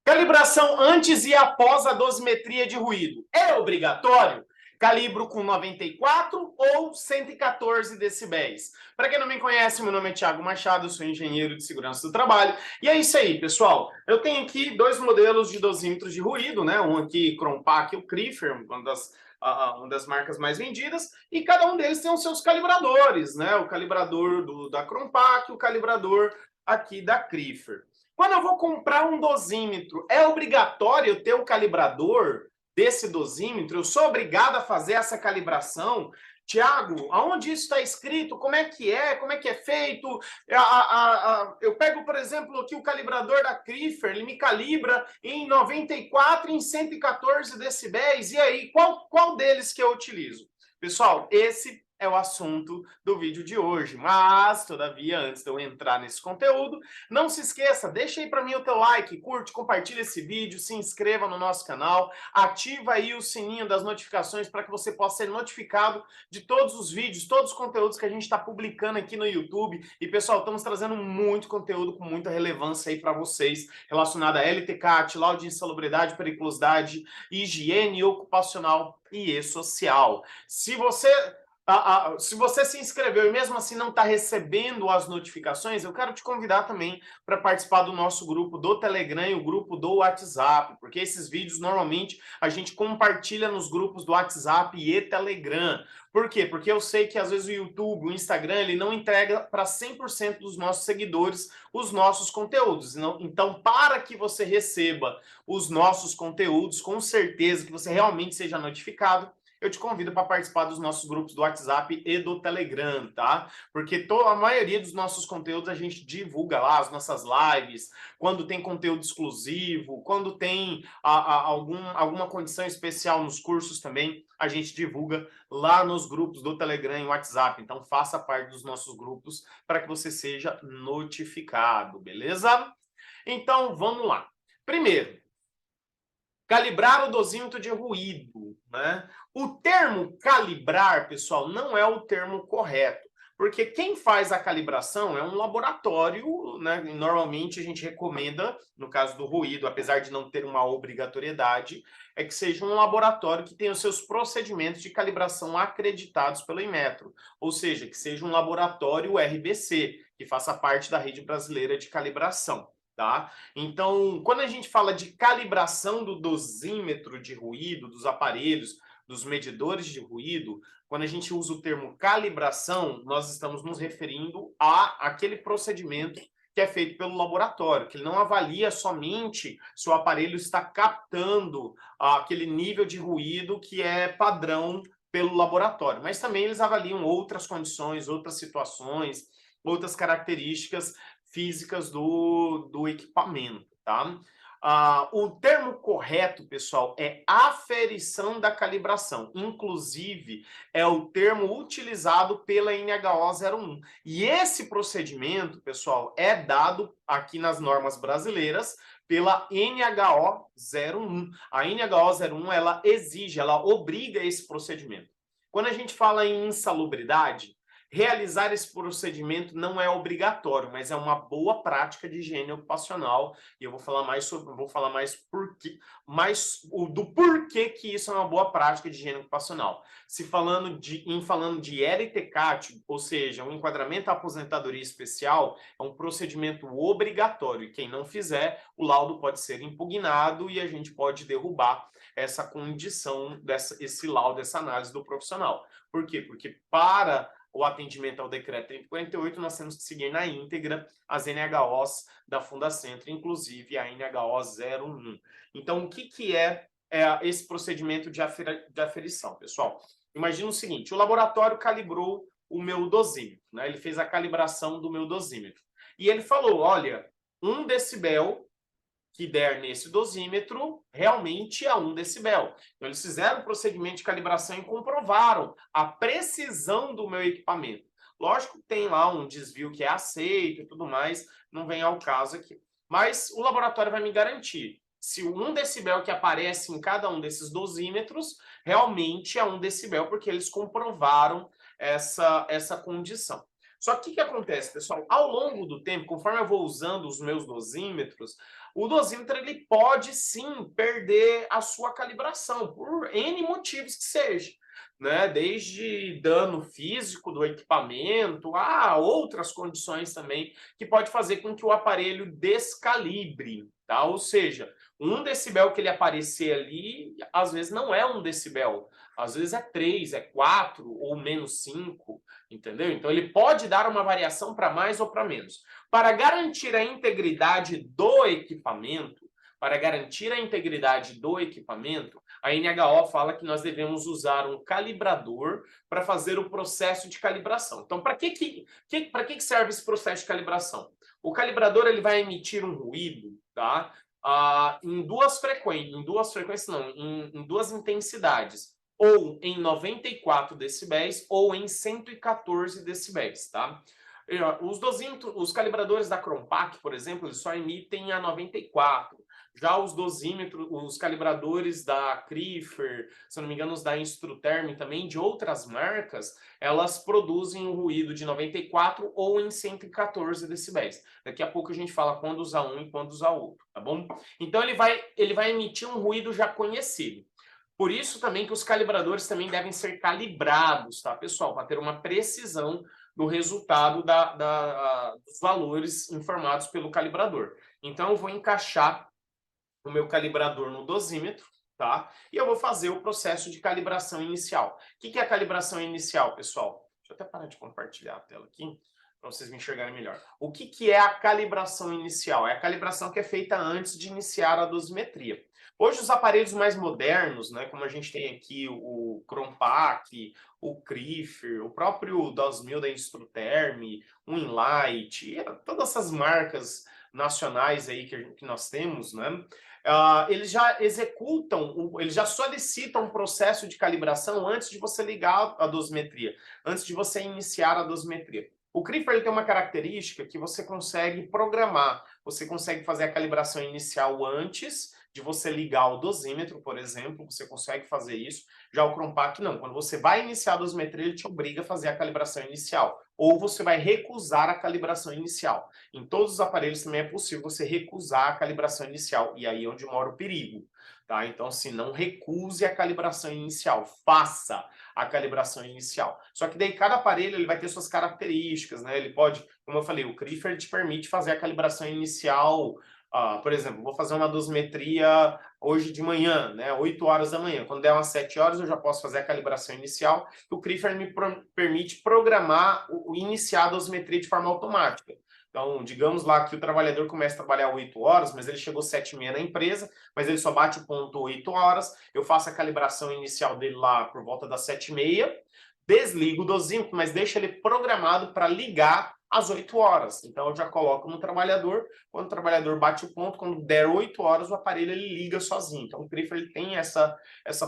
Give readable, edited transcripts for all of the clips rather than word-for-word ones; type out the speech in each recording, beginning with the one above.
Calibração antes e após a dosimetria de ruído. É obrigatório? Calibro com 94 ou 114 decibéis. Para quem não me conhece, meu nome é Thiago Machado, eu sou engenheiro de segurança do trabalho. E é isso aí, pessoal. Eu tenho aqui dois modelos de dosímetros de ruído, né? Um aqui, Crompac e o Crifer, uma das marcas mais vendidas, e cada um deles tem os seus calibradores, né? O calibrador da Crompac e o calibrador aqui da Crifer. Quando eu vou comprar um dosímetro, é obrigatório eu ter o calibrador desse dosímetro? Eu sou obrigado a fazer essa calibração? Tiago, aonde isso está escrito? Como é que é? Como é que é feito? Eu pego, por exemplo, aqui o calibrador da Crifer, ele me calibra em 94 e em 114 decibéis. E aí, qual deles que eu utilizo? Pessoal, esse é o assunto do vídeo de hoje. Mas, todavia, antes de eu entrar nesse conteúdo, não se esqueça, deixa aí para mim o teu like, curte, compartilha esse vídeo, se inscreva no nosso canal, ativa aí o sininho das notificações para que você possa ser notificado de todos os vídeos, todos os conteúdos que a gente está publicando aqui no YouTube. E, pessoal, estamos trazendo muito conteúdo com muita relevância aí para vocês, relacionado a LTCAT, laudo de insalubridade, periculosidade, higiene ocupacional e e-social. Se você se inscreveu e mesmo assim não está recebendo as notificações, eu quero te convidar também para participar do nosso grupo do Telegram e o grupo do WhatsApp, porque esses vídeos normalmente a gente compartilha nos grupos do WhatsApp e Telegram. Por quê? Porque eu sei que às vezes o YouTube, o Instagram, ele não entrega para 100% dos nossos seguidores os nossos conteúdos. Então, para que você receba os nossos conteúdos, com certeza que você realmente seja notificado, eu te convido para participar dos nossos grupos do WhatsApp e do Telegram, tá? Porque a maioria dos nossos conteúdos a gente divulga lá, as nossas lives, quando tem conteúdo exclusivo, quando tem alguma condição especial nos cursos também, a gente divulga lá nos grupos do Telegram e WhatsApp. Então, faça parte dos nossos grupos para que você seja notificado, beleza? Então, vamos lá. Primeiro, calibrar o dosímetro de ruído, né? O termo calibrar, pessoal, não é o termo correto, porque quem faz a calibração é um laboratório, né? Normalmente a gente recomenda, no caso do ruído, apesar de não ter uma obrigatoriedade, é que seja um laboratório que tenha os seus procedimentos de calibração acreditados pelo Inmetro, ou seja, que seja um laboratório RBC, que faça parte da rede brasileira de calibração. Tá? Então, quando a gente fala de calibração do dosímetro de ruído, dos aparelhos, dos medidores de ruído, quando a gente usa o termo calibração, nós estamos nos referindo àquele procedimento que é feito pelo laboratório, que ele não avalia somente se o aparelho está captando aquele nível de ruído que é padrão pelo laboratório, mas também eles avaliam outras condições, outras situações, outras características físicas do equipamento, tá? O termo correto, pessoal, é aferição da calibração. Inclusive, é o termo utilizado pela NHO 01. E esse procedimento, pessoal, é dado aqui nas normas brasileiras pela NHO 01. A NHO 01, ela exige, ela obriga esse procedimento. Quando a gente fala em insalubridade, realizar esse procedimento não é obrigatório, mas é uma boa prática de higiene ocupacional, e eu vou falar mais do porquê que isso é uma boa prática de higiene ocupacional. Falando de LTCAT, ou seja, um enquadramento à aposentadoria especial, é um procedimento obrigatório, e quem não fizer, o laudo pode ser impugnado e a gente pode derrubar essa condição, esse laudo, essa análise do profissional. Por quê? Porque para o atendimento ao decreto 3048, nós temos que seguir na íntegra as NHOs da Fundacentro, inclusive a NHO 01. Então, o que é esse procedimento de aferição, pessoal? Imagina o seguinte, o laboratório calibrou o meu dosímetro, né? Ele fez a calibração do meu dosímetro. E ele falou, olha, 1 decibel que der nesse dosímetro realmente é 1 decibel. Então, eles fizeram o procedimento de calibração e comprovaram a precisão do meu equipamento. Lógico que tem lá um desvio que é aceito e tudo mais, não vem ao caso aqui. Mas o laboratório vai me garantir se o 1 decibel que aparece em cada um desses dosímetros realmente é 1 decibel, porque eles comprovaram essa condição. Só que o que acontece, pessoal? Ao longo do tempo, conforme eu vou usando os meus dosímetros, o dosímetro ele pode sim perder a sua calibração, por N motivos que seja. Né? Desde dano físico do equipamento a outras condições também que pode fazer com que o aparelho descalibre, tá? Ou seja, 1 decibel que ele aparecer ali, às vezes não é 1 decibel, às vezes é 3, é 4 ou menos 5, entendeu? Então ele pode dar uma variação para mais ou para menos. Para garantir a integridade do equipamento, a NHO fala que nós devemos usar um calibrador para fazer o processo de calibração. Então, para que serve esse processo de calibração? O calibrador ele vai emitir um ruído, tá? Em duas intensidades, ou em 94 decibéis ou em 114 decibéis, tá? Os calibradores da Crompac, por exemplo, eles só emitem a 94. Já os dosímetros, os calibradores da Crifer, se não me engano, os da Instruterm também, de outras marcas, elas produzem um ruído de 94 ou em 114 decibéis. Daqui a pouco a gente fala quando usar um e quando usar outro, tá bom? Então ele vai emitir um ruído já conhecido. Por isso também que os calibradores também devem ser calibrados, tá, pessoal? Para ter uma precisão do resultado dos valores informados pelo calibrador. Então eu vou encaixar o meu calibrador no dosímetro, tá? E eu vou fazer o processo de calibração inicial. O que é a calibração inicial, pessoal? Deixa eu até parar de compartilhar a tela aqui, para vocês me enxergarem melhor. O que é a calibração inicial? É a calibração que é feita antes de iniciar a dosimetria. Hoje os aparelhos mais modernos, né, como a gente tem aqui o Crompac, o Crifer, o próprio 2000 da Instruterm, o Inlight, todas essas marcas nacionais aí que nós temos, né? Eles já eles já solicitam um processo de calibração antes de você ligar a dosimetria, antes de você iniciar a dosimetria. O Crifer ele tem uma característica que você consegue programar, você consegue fazer a calibração inicial antes de você ligar o dosímetro, por exemplo, você consegue fazer isso. Já o Crompac não, quando você vai iniciar a dosimetria, ele te obriga a fazer a calibração inicial, ou você vai recusar a calibração inicial. Em todos os aparelhos também é possível você recusar a calibração inicial, e aí é onde mora o perigo. Tá? Então, assim, não recuse a calibração inicial, faça a calibração inicial. Só que daí cada aparelho ele vai ter suas características, né? Ele pode, como eu falei, o Crifer te permite fazer a calibração inicial, por exemplo, vou fazer uma dosimetria hoje de manhã, né, 8 horas da manhã. Quando der umas 7 horas, eu já posso fazer a calibração inicial. O Crifer me permite programar iniciar a dosimetria de forma automática. Então, digamos lá que o trabalhador começa a trabalhar 8 horas, mas ele chegou 7h30 na empresa, mas ele só bate o ponto 8 horas. Eu faço a calibração inicial dele lá por volta das 7h30, desligo o dosímetro, mas deixo ele programado para ligar às 8 horas. Então eu já coloco no trabalhador, quando o trabalhador bate o ponto, quando der 8 horas, o aparelho ele liga sozinho. Então o Crifer ele tem essa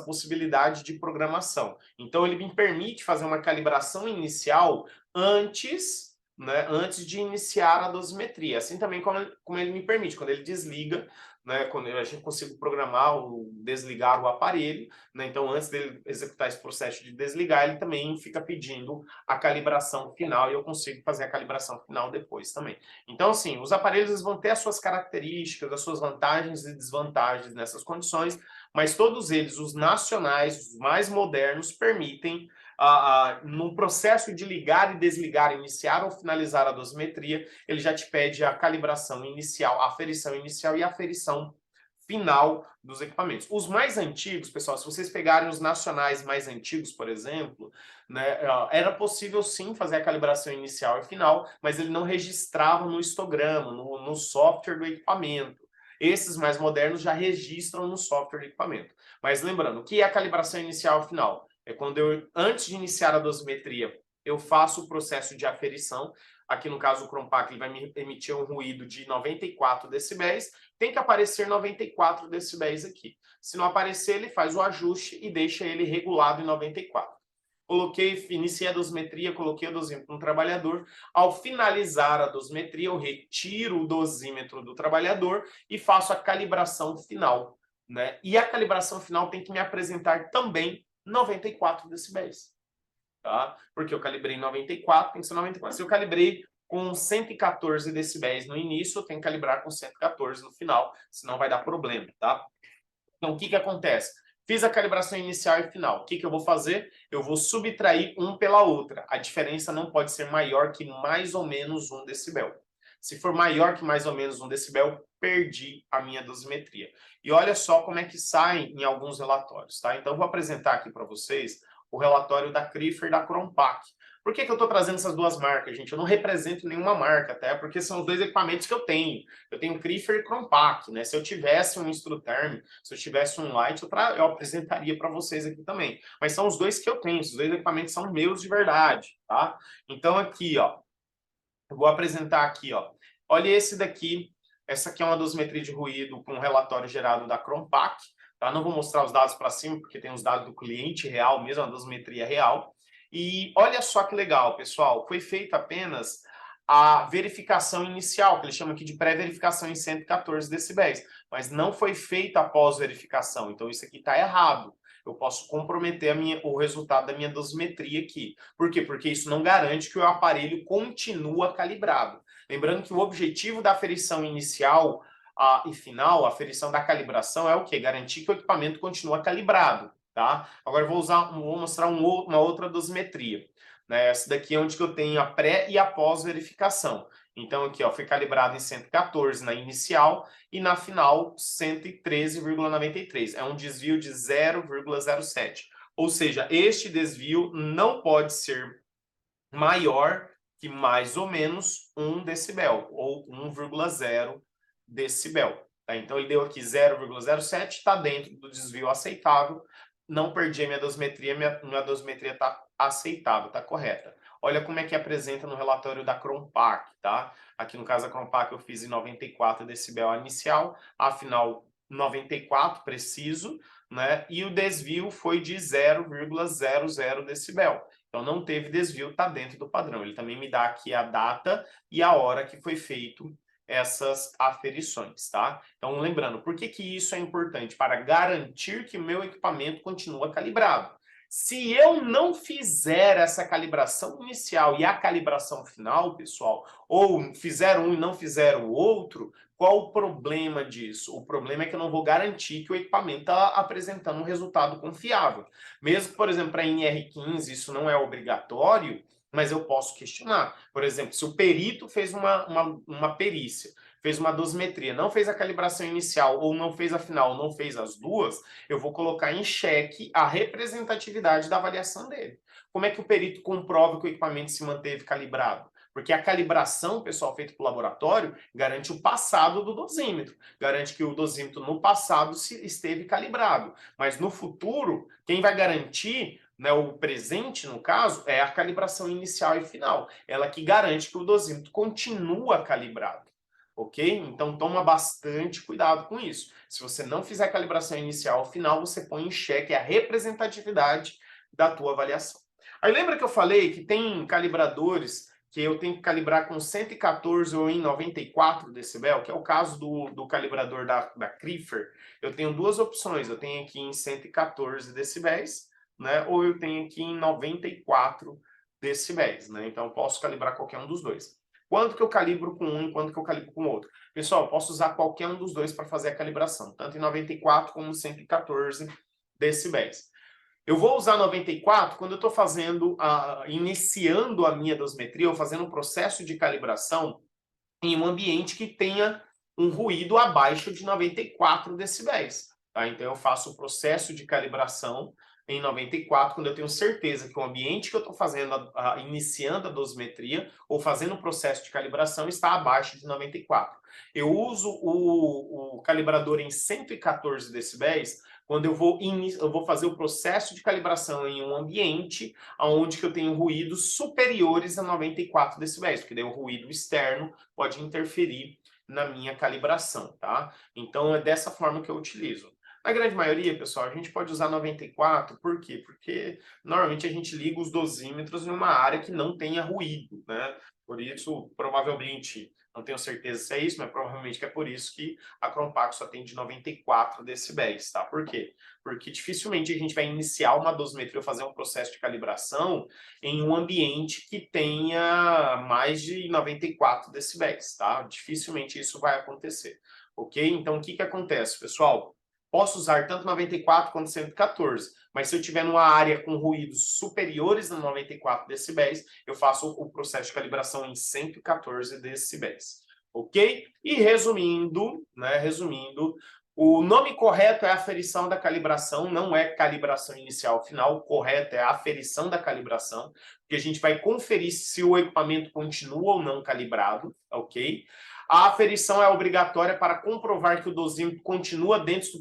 possibilidade de programação. Então ele me permite fazer uma calibração inicial antes, né, antes de iniciar a dosimetria. Assim também como ele me permite, quando ele desliga, né, quando a gente consigo programar o desligar o aparelho, né, então antes dele executar esse processo de desligar, ele também fica pedindo a calibração final e eu consigo fazer a calibração final depois também. Então, assim, os aparelhos eles vão ter as suas características, as suas vantagens e desvantagens nessas condições, mas todos eles, os nacionais, os mais modernos, permitem no processo de ligar e desligar, iniciar ou finalizar a dosimetria, ele já te pede a calibração inicial, a aferição inicial e a aferição final dos equipamentos. Os mais antigos, pessoal, se vocês pegarem os nacionais mais antigos, por exemplo, né, era possível sim fazer a calibração inicial e final, mas ele não registrava no histograma, no software do equipamento. Esses mais modernos já registram no software do equipamento. Mas lembrando, o que é a calibração inicial e final? É quando eu, antes de iniciar a dosimetria, eu faço o processo de aferição. Aqui no caso o Crompac ele vai me emitir um ruído de 94 decibéis. Tem que aparecer 94 decibéis aqui. Se não aparecer, ele faz o ajuste e deixa ele regulado em 94. Iniciei a dosimetria, coloquei o dosímetro no trabalhador. Ao finalizar a dosimetria, eu retiro o dosímetro do trabalhador e faço a calibração final, né? E a calibração final tem que me apresentar também 94 decibéis. tá? Porque eu calibrei 94, tem que ser 94. Se eu calibrei com 114 decibéis no início, eu tenho que calibrar com 114 no final, senão vai dar problema, tá? Então, o que que acontece? Fiz a calibração inicial e final. O que que eu vou fazer? Eu vou subtrair um pela outra. A diferença não pode ser maior que mais ou menos 1 decibel. Se for maior que mais ou menos 1 decibel, perdi a minha dosimetria. E olha só como é que sai em alguns relatórios, tá? Então, eu vou apresentar aqui para vocês o relatório da Crifer e da Cronpac. Por que que eu estou trazendo essas duas marcas, gente? Eu não represento nenhuma marca, até porque são os dois equipamentos que eu tenho. Eu tenho Crifer e Cronpac, né? Se eu tivesse um Instruterm, se eu tivesse um Light, eu apresentaria para vocês aqui também. Mas são os dois que eu tenho, os dois equipamentos são meus de verdade, tá? Então aqui, ó, eu vou apresentar aqui, ó. Olha esse daqui. Essa aqui é uma dosimetria de ruído com um relatório gerado da Cronpac, tá? Não vou mostrar os dados para cima, porque tem os dados do cliente real mesmo, a dosimetria real. E olha só que legal, pessoal. Foi feita apenas a verificação inicial, que eles chamam aqui de pré-verificação em 114 decibéis, mas não foi feita a pós-verificação. Então isso aqui está errado. Eu posso comprometer o resultado da minha dosimetria aqui. Por quê? Porque isso não garante que o aparelho continua calibrado. Lembrando que o objetivo da aferição inicial e final, a aferição da calibração, é o quê? Garantir que o equipamento continua calibrado, tá? Agora eu vou mostrar uma outra dosimetria. Né? Essa daqui é onde que eu tenho a pré e a pós-verificação. Então aqui, ó, foi calibrado em 114 na inicial e na final 113,93. É um desvio de 0,07. Ou seja, este desvio não pode ser maior que mais ou menos 1 decibel, ou 1,0 decibel. Tá? Então ele deu aqui 0,07, está dentro do desvio aceitável, não perdi a minha dosimetria está aceitável, está correta. Olha como é que apresenta no relatório da Cronpac, tá? Aqui no caso da Cronpac eu fiz em 94 decibel inicial, a final 94 preciso, né? E o desvio foi de 0,00 decibel. Então não teve desvio, está dentro do padrão. Ele também me dá aqui a data e a hora que foi feito essas aferições, tá? Então lembrando, por que que isso é importante? Para garantir que o meu equipamento continua calibrado. Se eu não fizer essa calibração inicial e a calibração final, pessoal, ou fizer um e não fizer o outro, qual o problema disso? O problema é que eu não vou garantir que o equipamento está apresentando um resultado confiável. Mesmo, por exemplo, para NR15 isso não é obrigatório, mas eu posso questionar. Por exemplo, se o perito fez uma perícia, fez uma dosimetria, não fez a calibração inicial, ou não fez a final, ou não fez as duas, eu vou colocar em xeque a representatividade da avaliação dele. Como é que o perito comprova que o equipamento se manteve calibrado? Porque a calibração, pessoal, feita pelo laboratório, garante o passado do dosímetro. Garante que o dosímetro no passado esteve calibrado. Mas no futuro, quem vai garantir, né, o presente, no caso, é a calibração inicial e final. Ela que garante que o dosímetro continua calibrado. Ok? Então toma bastante cuidado com isso. Se você não fizer a calibração inicial ou final, você põe em xeque a representatividade da tua avaliação. Aí lembra que eu falei que tem calibradores que eu tenho que calibrar com 114 ou em 94 decibel, que é o caso do calibrador da Crifer. Eu tenho duas opções, eu tenho aqui em 114 decibéis, né, ou eu tenho aqui em 94 decibéis, né, então eu posso calibrar qualquer um dos dois. Quanto que eu calibro com um e quanto que eu calibro com o outro? Pessoal, eu posso usar qualquer um dos dois para fazer a calibração, tanto em 94 como 114 decibéis. Eu vou usar 94 quando eu estou iniciando a minha dosimetria ou fazendo um processo de calibração em um ambiente que tenha um ruído abaixo de 94 decibéis. Tá? Então eu faço o processo de calibração em 94, quando eu tenho certeza que o ambiente que eu estou fazendo, iniciando a dosimetria ou fazendo o processo de calibração está abaixo de 94. Eu uso o calibrador em 114 decibéis quando eu vou fazer o processo de calibração em um ambiente onde que eu tenho ruídos superiores a 94 decibéis, porque daí o ruído externo pode interferir na minha calibração, tá? Então é dessa forma que eu utilizo. Na grande maioria, pessoal, a gente pode usar 94, por quê? Porque normalmente a gente liga os dosímetros em uma área que não tenha ruído, né? Por isso, provavelmente, Não tenho certeza se é isso, mas provavelmente que é por isso que a Crompaco só tem de 94 decibéis, tá? Por quê? Porque dificilmente a gente vai iniciar uma dosimetria ou fazer um processo de calibração em um ambiente que tenha mais de 94 decibéis, tá? Dificilmente isso vai acontecer, ok? Então, o que que acontece, pessoal? Posso usar tanto 94 quanto 114, mas se eu tiver numa área com ruídos superiores a 94 decibéis, eu faço o processo de calibração em 114 decibéis, ok? E resumindo, resumindo, o nome correto é aferição da calibração, não é calibração inicial final, o correto é aferição da calibração, porque a gente vai conferir se o equipamento continua ou não calibrado, ok? A aferição é obrigatória para comprovar que o dosímetro continua dentro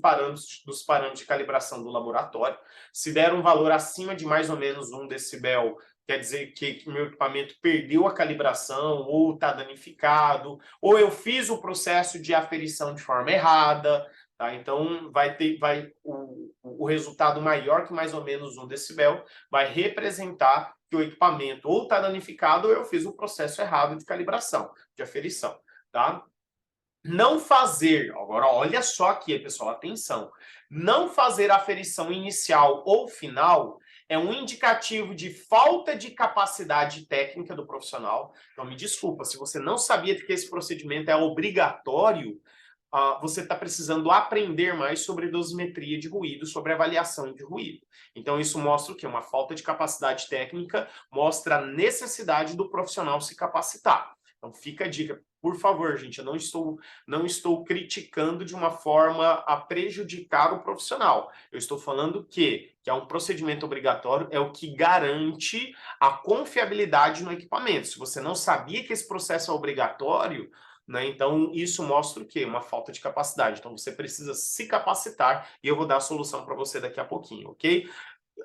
dos parâmetros de calibração do laboratório. Se der um valor acima de mais ou menos 1 decibel, quer dizer que o meu equipamento perdeu a calibração, ou está danificado, ou eu fiz o processo de aferição de forma errada, tá? Então, o resultado maior que mais ou menos 1 decibel vai representar que o equipamento ou está danificado ou eu fiz o processo errado de calibração, de aferição. Tá? Não fazer, agora olha só aqui, pessoal, atenção. Não fazer aferição inicial ou final é um indicativo de falta de capacidade técnica do profissional. Então, me desculpa, se você não sabia que esse procedimento é obrigatório, você está precisando aprender mais sobre dosimetria de ruído, sobre avaliação de ruído. Então, isso mostra o quê? Uma falta de capacidade técnica, mostra a necessidade do profissional se capacitar. Então, fica a dica. Por favor, gente, eu não estou criticando de uma forma a prejudicar o profissional. Eu estou falando que é um procedimento obrigatório, é o que garante a confiabilidade no equipamento. Se você não sabia que esse processo é obrigatório, então isso mostra o quê? Uma falta de capacidade. Então você precisa se capacitar e eu vou dar a solução para você daqui a pouquinho, ok?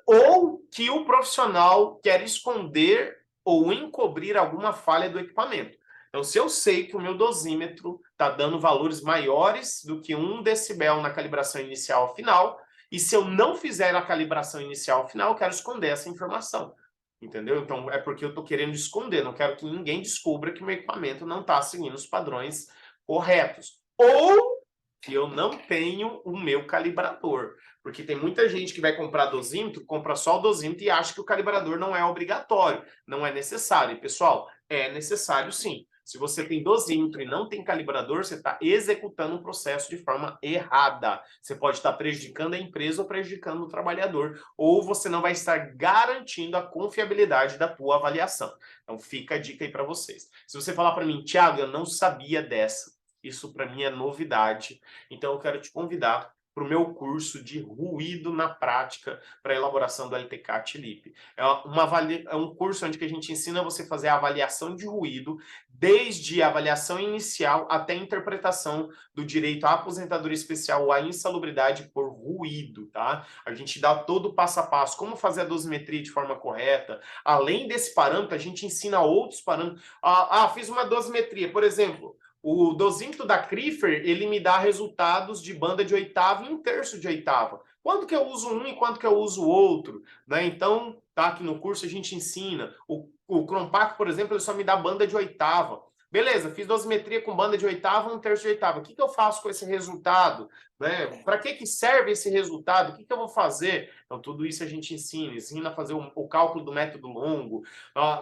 Ou que o profissional quer esconder ou encobrir alguma falha do equipamento. Então, se eu sei que o meu dosímetro está dando valores maiores do que 1 decibel na calibração inicial final, e se eu não fizer a calibração inicial final, eu quero esconder essa informação. Entendeu? Então, é porque eu estou querendo esconder, não quero que ninguém descubra que o meu equipamento não está seguindo os padrões corretos. Ou que eu não tenho o meu calibrador. Porque tem muita gente que vai comprar dosímetro, compra só o dosímetro e acha que o calibrador não é obrigatório, não é necessário. E, pessoal, é necessário sim. Se você tem dosímetro e não tem calibrador, você está executando um processo de forma errada. Você pode estar prejudicando a empresa ou prejudicando o trabalhador, ou você não vai estar garantindo a confiabilidade da tua avaliação. Então, fica a dica aí para vocês. Se você falar para mim, Thiago, eu não sabia dessa, isso para mim é novidade. Então, eu quero te convidar para o meu curso de ruído na prática para a elaboração do LTCAT-LIP. É um curso onde que a gente ensina você a fazer a avaliação de ruído, desde a avaliação inicial até a interpretação do direito à aposentadoria especial ou à insalubridade por ruído, tá? A gente dá todo o passo a passo, como fazer a dosimetria de forma correta. Além desse parâmetro, a gente ensina outros parâmetros. Fiz uma dosimetria, por exemplo, o dosímetro da Crifer, ele me dá resultados de banda de oitava e um terço de oitava. Quando que eu uso um e quando que eu uso o outro? Né? Então, tá, aqui no curso a gente ensina. O Crompaco, por exemplo, ele só me dá banda de oitava. Beleza, fiz dosimetria com banda de oitava e um terço de oitava. O que eu faço com esse resultado? Né? Para que serve esse resultado? O que eu vou fazer? Então, tudo isso a gente ensina a fazer o cálculo do método longo.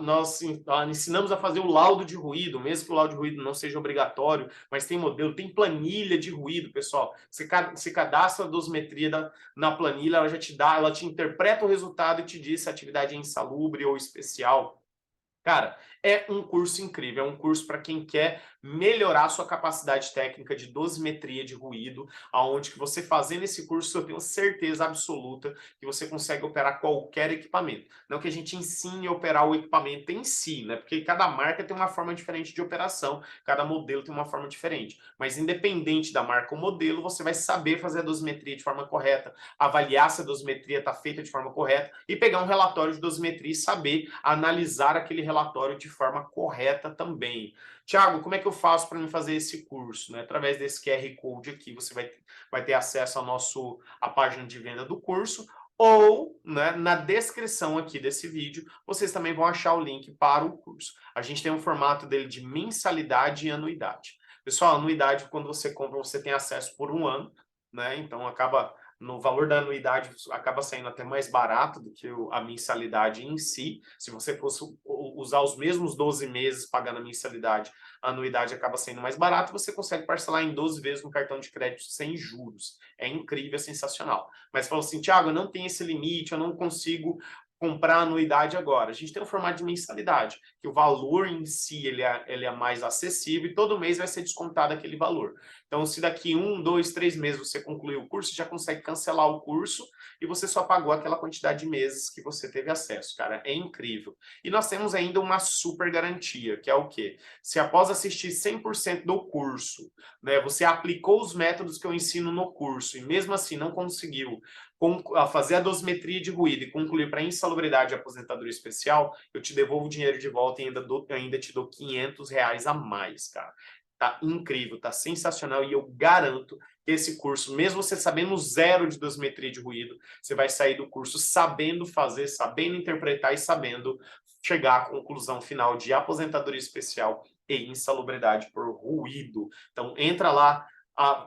Nós ensinamos a fazer o laudo de ruído, mesmo que o laudo de ruído não seja obrigatório, mas tem modelo, tem planilha de ruído, pessoal. Você cadastra a dosimetria na planilha, ela já te dá, ela te interpreta o resultado e te diz se a atividade é insalubre ou especial. Cara, é um curso incrível, é um curso para quem quer melhorar sua capacidade técnica de dosimetria de ruído, aonde que você fazendo esse curso, eu tenho certeza absoluta que você consegue operar qualquer equipamento. Não que a gente ensine a operar o equipamento em si, né? Porque cada marca tem uma forma diferente de operação, cada modelo tem uma forma diferente. Mas independente da marca ou modelo, você vai saber fazer a dosimetria de forma correta, avaliar se a dosimetria está feita de forma correta e pegar um relatório de dosimetria e saber analisar aquele relatório de forma correta também. Tiago, como é que eu faço para fazer esse curso? Né? Através desse QR Code aqui, você vai ter acesso à página de venda do curso, ou, né, na descrição aqui desse vídeo, vocês também vão achar o link para o curso. A gente tem um formato dele de mensalidade e anuidade. Pessoal, anuidade, quando você compra, você tem acesso por um ano, né? Então acaba no valor da anuidade acaba saindo até mais barato do que a mensalidade em si. Se você fosse usar os mesmos 12 meses pagando a mensalidade, a anuidade acaba sendo mais barata e você consegue parcelar em 12 vezes no cartão de crédito sem juros. É incrível, é sensacional. Mas falou assim, Thiago, eu não tenho esse limite, eu não consigo comprar anuidade agora. A gente tem um formato de mensalidade, que o valor em si ele é mais acessível e todo mês vai ser descontado aquele valor. Então, se daqui 1, 2, 3 meses você concluir o curso, você já consegue cancelar o curso e você só pagou aquela quantidade de meses que você teve acesso, cara. É incrível. E nós temos ainda uma super garantia, que é o quê? Se após assistir 100% do curso, né, você aplicou os métodos que eu ensino no curso e mesmo assim não conseguiu fazer a dosimetria de ruído e concluir para insalubridade e aposentadoria especial, eu te devolvo o dinheiro de volta e ainda te dou R$ 500 a mais, cara. Tá incrível, tá sensacional e eu garanto que esse curso, mesmo você sabendo zero de dosimetria de ruído, você vai sair do curso sabendo fazer, sabendo interpretar e sabendo chegar à conclusão final de aposentadoria especial e insalubridade por ruído. Então entra lá,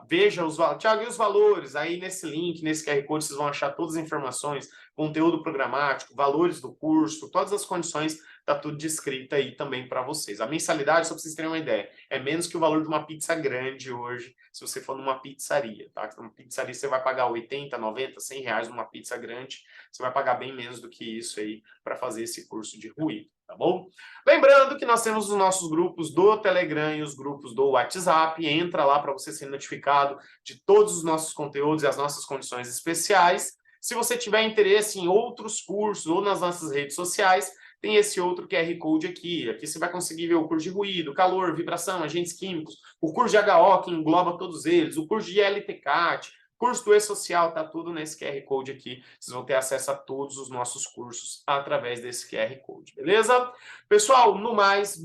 veja os valores. Thiago, e os valores? Aí nesse link, nesse QR Code, vocês vão achar todas as informações, conteúdo programático, valores do curso, todas as condições, tá tudo descrito aí também para vocês. A mensalidade, só para vocês terem uma ideia, é menos que o valor de uma pizza grande hoje, se você for numa pizzaria, tá? Numa pizzaria você vai pagar 80, 90, R$ 100 numa pizza grande, você vai pagar bem menos do que isso aí para fazer esse curso de ruído, tá bom? Lembrando que nós temos os nossos grupos do Telegram e os grupos do WhatsApp. Entra lá para você ser notificado de todos os nossos conteúdos e as nossas condições especiais. Se você tiver interesse em outros cursos ou nas nossas redes sociais, tem esse outro QR Code aqui. Aqui você vai conseguir ver o curso de ruído, calor, vibração, agentes químicos, o curso de HO, que engloba todos eles, o curso de LTCAT, curso do E-Social, tá tudo nesse QR Code aqui. Vocês vão ter acesso a todos os nossos cursos através desse QR Code, beleza? Pessoal, no mais,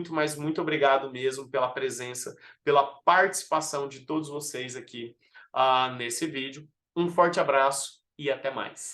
mas muito obrigado mesmo pela presença, pela participação de todos vocês aqui nesse vídeo. Um forte abraço e até mais.